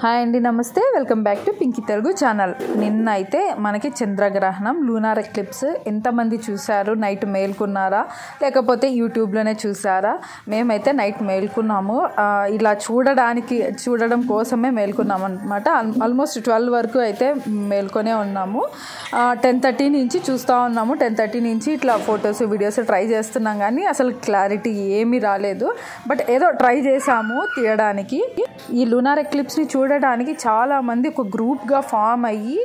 Hi అండి, నమస్తే. Welcome back to Pinky Telugu channel. నిన్న అయితే మనకి చంద్రగ్రహణం, లూనార్ ఎక్లిప్స్ ఎంతమంది చూశారు? నైట్ మేల్కున్నారా లేకపోతే యూట్యూబ్లోనే చూసారా? మేమైతే నైట్ మేల్కున్నాము. ఇలా చూడడం కోసమే మేల్కున్నాము అనమాట. ఆల్మోస్ట్ 12 వరకు అయితే మేల్కొనే ఉన్నాము. 10:30 నుంచి చూస్తూ ఉన్నాము. 10:30 నుంచి ఇట్లా ఫొటోస్ వీడియోస్ ట్రై చేస్తున్నాం, కానీ అసలు క్లారిటీ ఏమీ రాలేదు. బట్ ఏదో ట్రై చేసాము తీయడానికి. ఈ లూనార్ ఎక్లిప్స్ని చూడడానికి చాలామంది ఒక గ్రూప్గా ఫామ్ అయ్యి,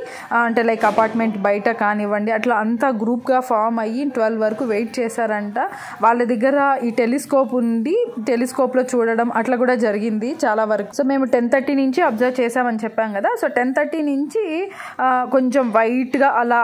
అంటే లైక్ అపార్ట్మెంట్ బయట కానివ్వండి, అట్లా అంతా గ్రూప్గా ఫామ్ అయ్యి 12 వరకు వెయిట్ చేశారంట. వాళ్ళ దగ్గర ఈ టెలిస్కోప్ ఉండి టెలిస్కోప్లో చూడడం అట్లా కూడా జరిగింది చాలా వరకు. సో మేము 10:30 నుంచి అబ్జర్వ్ చేసామని చెప్పాం కదా. సో 10:30 నుంచి కొంచెం వైట్గా అలా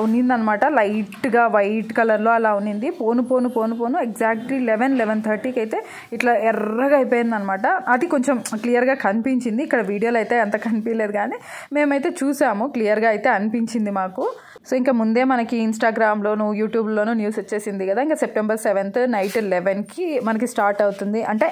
ఉన్నిందనమాట. లైట్గా వైట్ కలర్లో అలా ఉన్నింది. పోను ఎగ్జాక్ట్లీ 11:30కి అయితే ఇట్లా ఎర్రగా అయిపోయింది అనమాట. అది కొంచెం క్లియర్గా కనిపించింది. ఇక్కడ వీడియోలో అయితే అంత కనిపించలేదు, కానీ మేమైతే చూసాము, క్లియర్గా అయితే అనిపించింది మాకు. సో ఇంకా ముందే మనకి ఇన్స్టాగ్రామ్లోను యూట్యూబ్లోనూ న్యూస్ వచ్చేసింది కదా. ఇంకా September 7th నైట్ 11కి మనకి స్టార్ట్ అవుతుంది. అంటే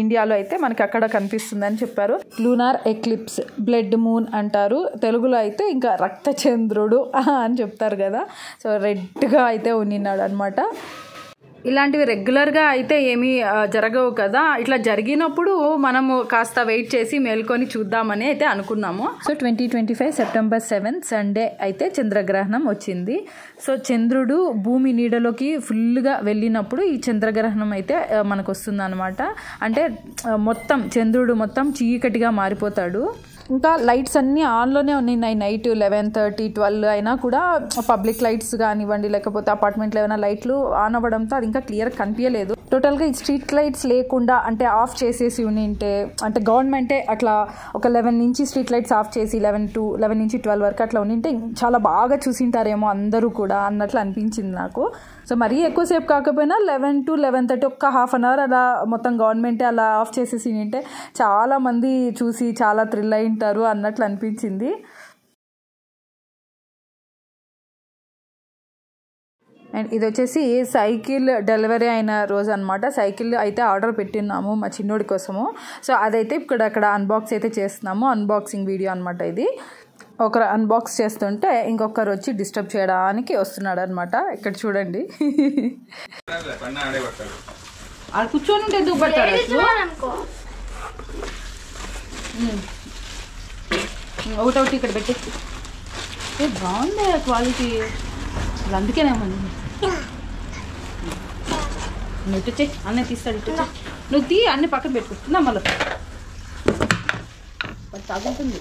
ఇండియాలో అయితే మనకి అక్కడ కనిపిస్తుందని చెప్పారు. లూనార్ ఎక్లిప్స్, బ్లడ్ మూన్ అంటారు. తెలుగులో అయితే ఇంకా రక్తచంద్రుడు అని చెప్తారు కదా. సో రెడ్గా అయితే ఉన్నిన్నాడు అనమాట. ఇలాంటివి రెగ్యులర్గా అయితే ఏమీ జరగవు కదా. ఇట్లా జరిగినప్పుడు మనము కాస్త వెయిట్ చేసి మేల్కొని చూద్దామని అయితే అనుకున్నాము. సో 2025 September 7 సండే అయితే చంద్రగ్రహణం వచ్చింది. సో చంద్రుడు భూమి నీడలోకి ఫుల్గా వెళ్ళినప్పుడు ఈ చంద్రగ్రహణం అయితే మనకు వస్తుంది అనమాట. అంటే మొత్తం చంద్రుడు మొత్తం చీకటిగా మారిపోతాడు. ఇంకా లైట్స్ అన్నీ ఆన్లోనే ఉన్నాయి. నైట్ 11:30, 12 అయినా కూడా పబ్లిక్ లైట్స్ కానివ్వండి, లేకపోతే అపార్ట్మెంట్లో ఏమైనా లైట్లు ఆన్ అవ్వడంతో అది ఇంకా క్లియర్ కనిపించలేదు. టోటల్గా ఈ స్ట్రీట్ లైట్స్ లేకుండా అంటే ఆఫ్ చేసేసి ఉంటే, అంటే గవర్నమెంటే అట్లా ఒక 11 నుంచి స్ట్రీట్ లైట్స్ ఆఫ్ చేసి 11 నుంచి 12 వరకు అట్లా ఉంటే చాలా బాగా చూసింటారేమో అందరూ కూడా అన్నట్లు అనిపించింది నాకు. సో మరీ ఎక్కువసేపు కాకపోయినా 11 to 11:30 ఒక్క హాఫ్ అన్ అవర్ అలా మొత్తం గవర్నమెంటే అలా ఆఫ్ చేసేసి ఉంటే చాలామంది చూసి చాలా థ్రిల్ అయింటారు అన్నట్లు అనిపించింది. అండ్ ఇది వచ్చేసి సైకిల్ డెలివరీ అయిన రోజు అనమాట. సైకిల్ అయితే ఆర్డర్ పెట్టినాము మా చిన్నోడి కోసము. సో అదైతే అక్కడ అన్బాక్స్ అయితే చేస్తున్నాము. అన్బాక్సింగ్ వీడియో అనమాట ఇది. ఒకరు అన్బాక్స్ చేస్తుంటే ఇంకొకరు వచ్చి డిస్టర్బ్ చేయడానికి వస్తున్నాడు అనమాట. ఇక్కడ చూడండి, కూర్చొని ఉంటే ఎందుకు పడతాడు? ఒకటి ఇక్కడ పెట్టి బాగుంది క్వాలిటీ, అందుకేనేమో నువ్వు ఇటు చెయ్యి, అన్నయ్య తీస్తాడు. ఇటు చెయ్యి, నువ్వు తీ, అన్ని పక్కన పెట్టుకుంటున్నా మళ్ళీ తగ్గుతుంది.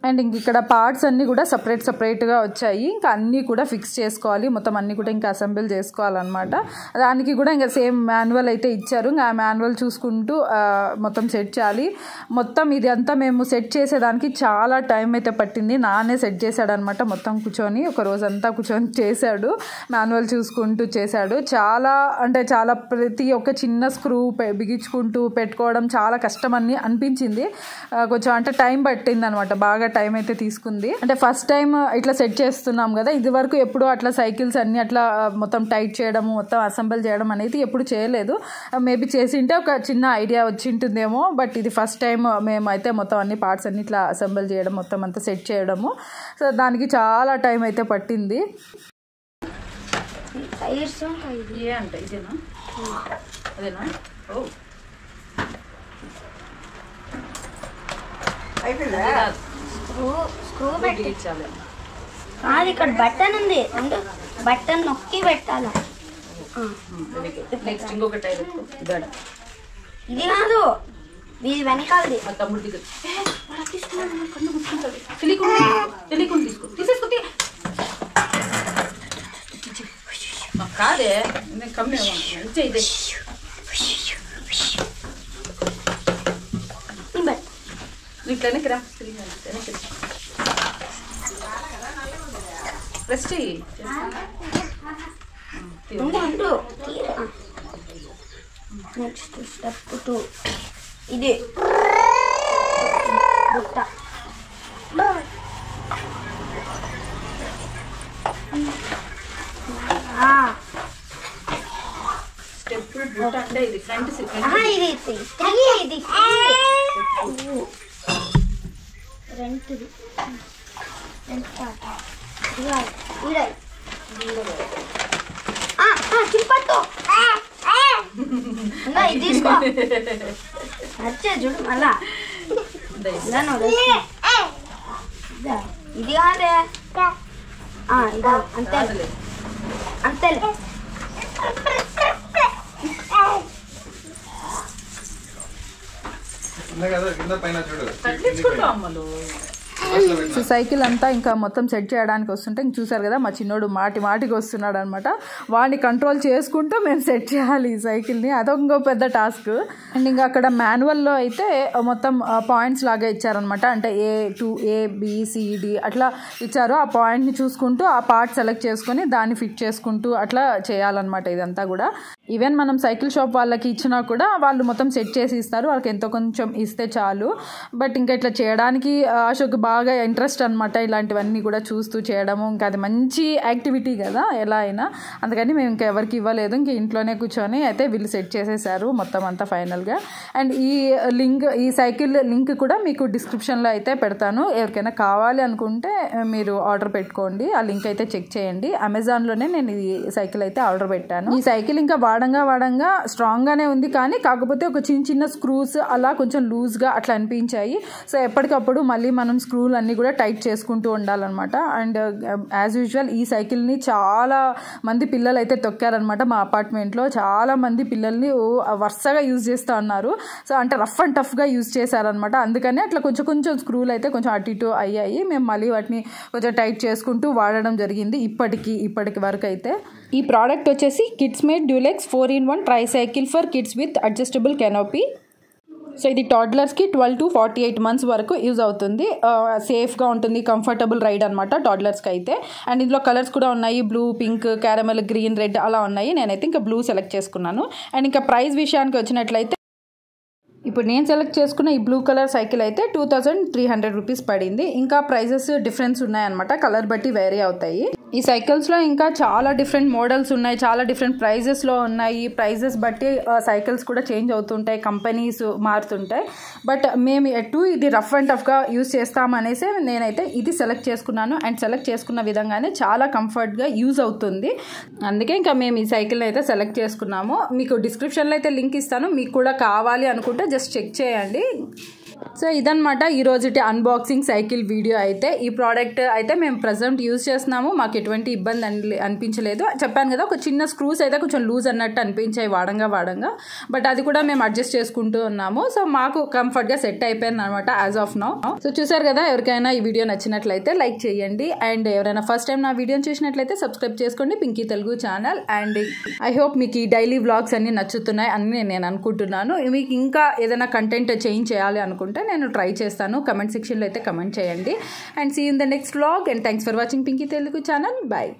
అండ్ ఇంక ఇక్కడ పార్ట్స్ అన్నీ కూడా సపరేట్గా వచ్చాయి. ఇంకా అన్నీ కూడా ఫిక్స్ చేసుకోవాలి, మొత్తం అన్నీ కూడా ఇంకా అసెంబుల్ చేసుకోవాలన్నమాట. దానికి కూడా ఇంకా సేమ్ మాన్యువల్ అయితే ఇచ్చారు. ఇంకా ఆ మాన్యువల్ చూసుకుంటూ మొత్తం సెట్ చేయాలి. మొత్తం ఇది అంతా మేము సెట్ చేసేదానికి చాలా టైం అయితే పట్టింది. నానే సెట్ చేశాడనమాట. మొత్తం కూర్చొని ఒక రోజంతా కూర్చొని చేశాడు, మాన్యువల్ చూసుకుంటూ చేశాడు. చాలా ప్రతి ఒక్క చిన్న స్క్రూ బిగించుకుంటూ పెట్టుకోవడం చాలా కష్టం అని అనిపించింది. కొంచెం అంటే టైం పట్టింది అనమాట, బాగా టైం అయితే తీసుకుంది. అంటే ఫస్ట్ టైం ఇట్లా సెట్ చేస్తున్నాం కదా. ఇది వరకు ఎప్పుడు అట్లా సైకిల్స్ అన్ని అట్లా మొత్తం టైట్ చేయడము, మొత్తం అసెంబుల్ చేయడం అనేది ఎప్పుడు చేయలేదు. మేబీ చేసింటే ఒక చిన్న ఐడియా వచ్చి ఉంటుందేమో. బట్ ఇది ఫస్ట్ టైం మేమైతే మొత్తం అన్ని పార్ట్స్ అన్ని ఇట్లా అసెంబుల్ చేయడం, మొత్తం అంతా సెట్ చేయడము. సో దానికి చాలా టైం అయితే పట్టింది. స్క్రూ పెట్టించాలి. అది ఇక్కడ బటన్ ఉంది, అంటే బటన్ నొక్కి పెట్టాలి. ఇది కాదు, ఇది వెనకాలది. కాదే ఇట్లనికి రా, రెస్ట్ నెక్స్ట్ స్టెప్ 2 ఇది బుట్ట. అంటే ఇది ఫ్రంట్ ఇది ఇది రెంట్ది చింపట్టు ఇది తీసుకో వచ్చే చూడు మళ్ళా ఇది కాదే ఇదా అంతే అంతేలే సో సైకిల్ అంతా ఇంకా మొత్తం సెట్ చేయడానికి వస్తుంటే ఇంక చూసారు కదా మా చిన్నోడు మాటికి వస్తున్నాడు అనమాట. వాడిని కంట్రోల్ చేసుకుంటూ మేము సెట్ చేయాలి ఈ సైకిల్ని, అదొక పెద్ద టాస్క్. అండ్ ఇంకా అక్కడ మాన్యువల్లో అయితే మొత్తం పాయింట్స్ లాగా ఇచ్చారనమాట. అంటే ABCD అట్లా ఇచ్చారు. ఆ పాయింట్ని చూసుకుంటూ ఆ పార్ట్ సెలెక్ట్ చేసుకొని దాన్ని ఫిట్ చేసుకుంటూ అట్లా చేయాలన్నమాట ఇదంతా కూడా. ఈవెన్ మనం సైకిల్ షాప్ వాళ్ళకి ఇచ్చినా కూడా వాళ్ళు మొత్తం సెట్ చేసి ఇస్తారు, వాళ్ళకి ఎంతో కొంచెం ఇస్తే చాలు. బట్ ఇంకా ఇట్లా చేయడానికి అశోక్ బాగా ఇంట్రెస్ట్ అనమాట, ఇలాంటివన్నీ కూడా చూస్తూ చేయడము. ఇంకా అది మంచి యాక్టివిటీ కదా ఎలా అయినా, అందుకని మేము ఇంకా ఎవరికి ఇవ్వలేదు. ఇంక ఇంట్లోనే కూర్చొని అయితే వీళ్ళు సెట్ చేసేసారు మొత్తం అంతా ఫైనల్గా. అండ్ ఈ సైకిల్ లింక్ కూడా మీకు డిస్క్రిప్షన్లో అయితే పెడతాను, ఎవరికైనా కావాలి అనుకుంటే మీరు ఆర్డర్ పెట్టుకోండి. ఆ లింక్ అయితే చెక్ చేయండి. అమెజాన్లోనే నేను ఈ సైకిల్ అయితే ఆర్డర్ పెట్టాను. ఈ సైకిల్ ఇంకా వాడంగా స్ట్రాంగ్గానే ఉంది, కానీ కాకపోతే ఒక చిన్న స్క్రూస్ అలా కొంచెం లూజ్గా అట్లా అనిపించాయి. సో ఎప్పటికప్పుడు మళ్ళీ మనం స్క్రూలు అన్నీ కూడా టైట్ చేసుకుంటూ ఉండాలన్నమాట. అండ్ యాజ్ యూజువల్ ఈ సైకిల్ని చాలా మంది పిల్లలు అయితే తొక్కారనమాట. మా అపార్ట్మెంట్లో చాలా మంది పిల్లల్ని వరుసగా యూజ్ చేస్తూ ఉన్నారు. సో అంటే రఫ్ అండ్ టఫ్గా యూజ్ చేశారనమాట. అందుకని అట్లా కొంచెం స్క్రూలు అయితే కొంచెం అటు ఇటు అయ్యాయి. మేము మళ్ళీ వాటిని కొంచెం టైట్ చేసుకుంటూ వాడడం జరిగింది ఇప్పటికి వరకు అయితే. ఈ ప్రోడక్ట్ వచ్చేసి kids made Dulux 4-in-1 tricycle for kids with adjustable canopy. So ఇది టాడ్లర్స్కి 12 to 48 months వరకు యూజ్ అవుతుంది. సేఫ్గా ఉంటుంది, కంఫర్టబుల్ రైడ్ అనమాట టాడ్లర్స్కి అయితే. అండ్ ఇందులో కలర్స్ కూడా ఉన్నాయి, blue, pink, caramel, green, red అలా ఉన్నాయి. నేనైతే ఇంకా బ్లూ సెలెక్ట్ చేసుకున్నాను. అండ్ ఇంకా ప్రైస్ విషయానికి వచ్చినట్లయితే ఇప్పుడు నేను సెలెక్ట్ చేసుకున్న ఈ బ్లూ కలర్ సైకిల్ అయితే 2300 రూపీస్ పడింది. ఇంకా ప్రైజెస్ డిఫరెన్స్ ఉన్నాయన్నమాట, కలర్ బట్టి వేరీ అవుతాయి. ఈ సైకిల్స్లో ఇంకా చాలా డిఫరెంట్ మోడల్స్ ఉన్నాయి, చాలా డిఫరెంట్ ప్రైజెస్లో ఉన్నాయి. ప్రైజెస్ బట్టి సైకిల్స్ కూడా చేంజ్ అవుతుంటాయి, కంపెనీస్ మారుతుంటాయి. బట్ మేము ఇది రఫ్ అండ్ టఫ్గా యూజ్ చేస్తామనేసి నేనైతే ఇది సెలెక్ట్ చేసుకున్నాను. అండ్ సెలెక్ట్ చేసుకున్న విధంగానే చాలా కంఫర్ట్గా యూజ్ అవుతుంది. అందుకే ఇంకా మేము ఈ సైకిల్ అయితే సెలెక్ట్ చేసుకున్నాము. మీకు డిస్క్రిప్షన్లో అయితే లింక్ ఇస్తాను, మీకు కూడా కావాలి అనుకుంటే జస్ట్ చెక్ చేయండి. సో ఇదన్నమాట ఈరోజుటి అన్బాక్సింగ్ సైకిల్ వీడియో అయితే. ఈ ప్రోడక్ట్ అయితే మేము ప్రజెంట్ యూజ్ చేస్తున్నాము, మాకు ఎటువంటి ఇబ్బంది అనిపించలేదు. చెప్పాను కదా, ఒక చిన్న స్క్రూస్ అయితే కొంచెం లూజ్ అన్నట్టు అనిపించాయి వాడంగా. బట్ అది కూడా మేము అడ్జస్ట్ చేసుకుంటూ ఉన్నాము. సో మాకు కంఫర్ట్గా సెట్ అయిపోయింది అనమాట యాజ్ ఆఫ్ నౌ. సో చూసారు కదా, ఎవరికైనా ఈ వీడియో నచ్చినట్లయితే లైక్ చేయండి. అండ్ ఎవరైనా ఫస్ట్ టైం నా వీడియోని చూసినట్లయితే సబ్స్క్రైబ్ చేసుకోండి Pinky Telugu channel. And I hope మీకు ఈ డైలీ వ్లాగ్స్ అన్ని నచ్చుతున్నాయి అని నేను అనుకుంటున్నాను. మీకు ఇంకా ఏదైనా కంటెంట్ చేంజ్ చేయాలి అనుకుంటే నేను ట్రై చేస్తాను. కమెంట్ సెక్షన్లో అయితే కమెంట్ చేయండి. And see in the next vlog. And thanks for watching Pinky Telugu channel. Bye.